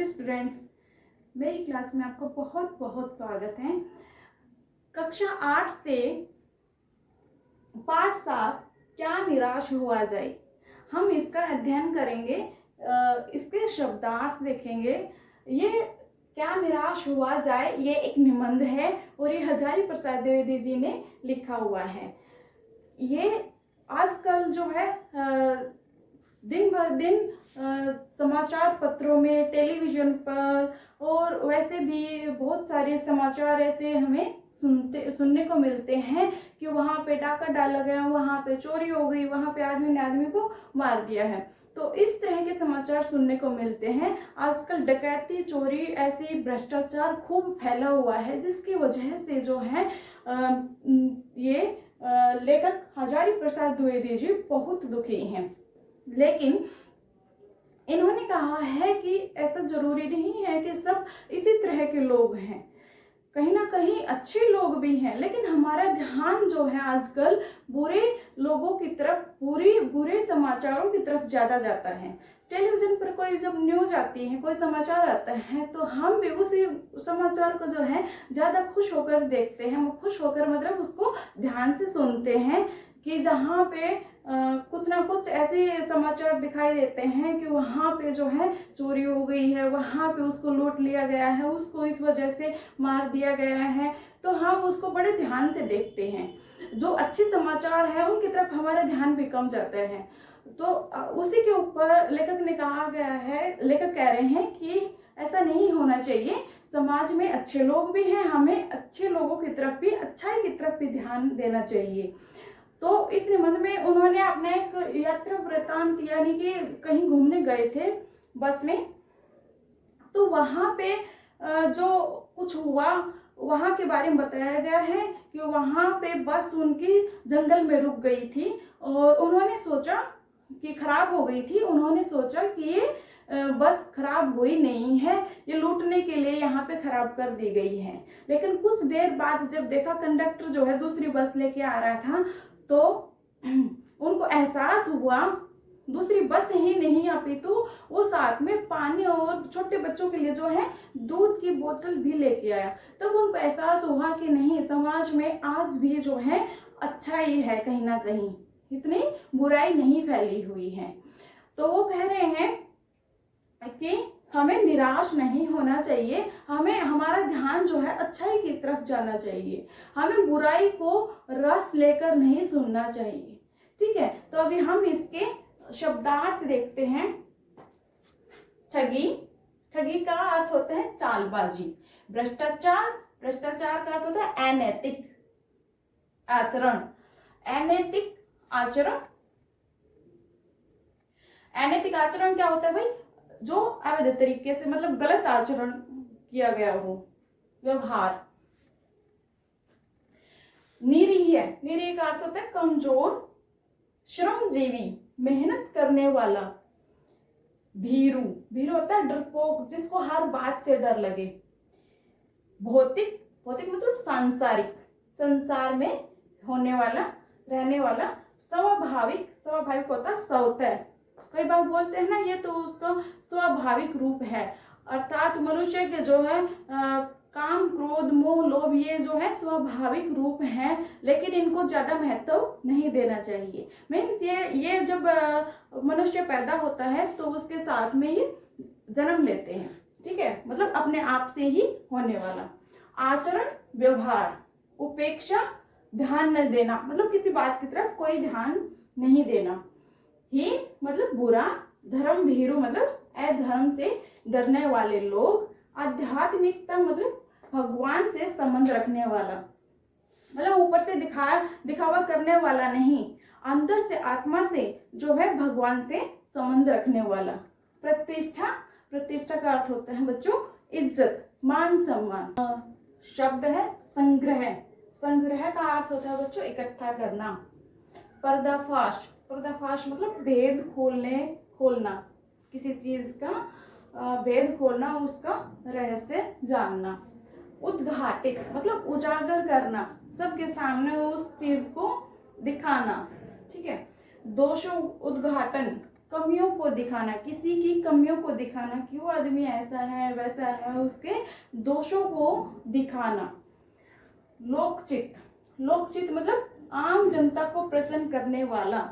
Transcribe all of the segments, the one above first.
Students, मेरी class में आपका बहुत बहुत स्वागत है। कक्षा 8 से पाठ 7 क्या निराश हुआ जाए, हम इसका अध्ययन करेंगे। इसके शब्दार्थ देखेंगे। ये क्या निराश हुआ जाए ये एक निबंध है और ये हजारी प्रसाद द्विवेदी जी ने लिखा हुआ है। ये आजकल जो है दिन भर दिन समाचार पत्रों में, टेलीविजन पर और वैसे भी बहुत सारे समाचार ऐसे हमें सुनने को मिलते हैं कि वहाँ पे डाका डाला गया, वहाँ पे चोरी हो गई, वहाँ पे आदमी ने आदमी को मार दिया है। तो इस तरह के समाचार सुनने को मिलते हैं। आजकल डकैती, चोरी, ऐसी भ्रष्टाचार खूब फैला हुआ है, जिसकी वजह से जो है ये लेखक हजारी प्रसाद द्विवेदी जी बहुत दुखी हैं। लेकिन इन्होंने कहा है कि ऐसा जरूरी नहीं है कि सब इसी तरह के लोग हैं, कहीं ना कहीं अच्छे लोग भी हैं। लेकिन हमारा ध्यान जो है आजकल बुरे लोगों की तरफ, बुरे समाचारों की तरफ ज्यादा जाता है। टेलीविजन पर कोई जब न्यूज आती है, कोई समाचार आता है, तो हम भी उसी समाचार को जो है ज्यादा खुश होकर देखते हैं। खुश होकर मतलब उसको ध्यान से सुनते हैं कि जहाँ पे कुछ ना कुछ ऐसे समाचार दिखाई देते हैं कि वहाँ पे जो है चोरी हो गई है, वहाँ पे उसको लूट लिया गया है, उसको इस वजह से मार दिया गया है, तो हम उसको बड़े ध्यान से देखते हैं। जो अच्छे समाचार है उनकी तरफ हमारा ध्यान भी कम जाता है। तो उसी के ऊपर लेखक ने कहा गया है, लेखक कह रहे हैं कि ऐसा नहीं होना चाहिए। समाज में अच्छे लोग भी हैं, हमें अच्छे लोगों की तरफ भी, अच्छाई की तरफ भी ध्यान देना चाहिए। तो इस निबंध में उन्होंने अपने एक यात्रा वृत्तांत, यानी कि कहीं घूमने गए थे बस में, तो वहां पे जो कुछ हुआ वहां के बारे में बताया गया है कि वहां पे बस उनकी जंगल में रुक गई थी और उन्होंने सोचा कि खराब हो गई थी। उन्होंने सोचा कि ये बस खराब हुई नहीं है, ये लूटने के लिए यहाँ पे खराब कर दी गई है। लेकिन कुछ देर बाद जब देखा कंडक्टर जो है दूसरी बस लेके आ रहा था, तो उनको एहसास हुआ दूसरी बस ही नहीं आती, तो वो साथ में पानी और छोटे बच्चों के लिए जो है दूध की बोतल भी लेके आया। तब उनको एहसास हुआ कि नहीं, समाज में आज भी जो है अच्छाई है, कहीं ना कहीं इतनी बुराई नहीं फैली हुई है। तो वो कह रहे हैं कि हमें निराश नहीं होना चाहिए, हमें हमारा ध्यान जो है अच्छाई की तरफ जाना चाहिए, हमें बुराई को रस लेकर नहीं सुनना चाहिए। ठीक है, तो अभी हम इसके शब्दार्थ देखते हैं। ठगी, ठगी का अर्थ होता है चालबाजी। भ्रष्टाचार, भ्रष्टाचार का अर्थ होता है अनैतिक आचरण। अनैतिक आचरण, अनैतिक आचरण क्या होता है भाई? जो अवैध तरीके से, मतलब गलत आचरण किया गया हो, व्यवहार। निरीह, निरीह का अर्थ होता है कमजोर, श्रमजीवी, मेहनत करने वाला। भीरू, भीरू होता है डरपोक, जिसको हर बात से डर लगे। भौतिक, भौतिक मतलब सांसारिक, संसार में होने वाला, रहने वाला। स्वाभाविक, स्वाभाविक होता है स्वतः, कई बार बोलते हैं ना ये तो उसका स्वाभाविक रूप है, अर्थात मनुष्य के जो है काम, क्रोध, मोह, लोभ, ये जो है स्वाभाविक रूप है, लेकिन इनको ज्यादा महत्व नहीं देना चाहिए। मीन्स ये जब मनुष्य पैदा होता है तो उसके साथ में ये जन्म लेते हैं। ठीक है, मतलब अपने आप से ही होने वाला। आचरण, व्यवहार। उपेक्षा, ध्यान न देना, मतलब किसी बात की तरफ कोई ध्यान नहीं देना। हीन मतलब बुरा। धर्म भीरु मतलब अधर्म से डरने वाले लोग। आध्यात्मिकता मतलब भगवान से संबंध रखने वाला, मतलब ऊपर से दिखावा करने वाला नहीं, अंदर से, आत्मा से जो है भगवान से संबंध रखने वाला। प्रतिष्ठा, प्रतिष्ठा का अर्थ होता है बच्चों इज्जत, मान सम्मान। शब्द है संग्रह, संग्रह का अर्थ होता है बच्चों इकट्ठा करना। पर्दाफाश, पर्दाफाश मतलब भेद खोलना, किसी चीज का भेद खोलना, उसका रहस्य जानना। उद्घाटित मतलब उजागर करना, सबके सामने उस चीज को दिखाना। ठीक है। दोष उद्घाटन, कमियों को दिखाना, किसी की कमियों को दिखाना कि वो आदमी ऐसा है वैसा है, उसके दोषों को दिखाना। लोकचित, लोकचित मतलब आम जनता को प्रसन्न करने वाला।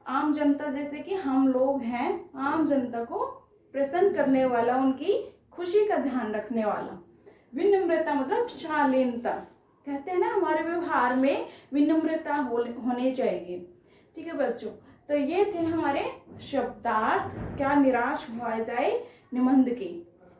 आम जनता जैसे कि हम लोग हैं, आम जनता को प्रसन्न करने वाला, उनकी खुशी का ध्यान रखने वाला। विनम्रता मतलब शालीनता, कहते हैं ना हमारे व्यवहार में विनम्रता होनी चाहिए। ठीक है बच्चों, तो ये थे हमारे शब्दार्थ क्या निराश हुआ जाए निबंध के।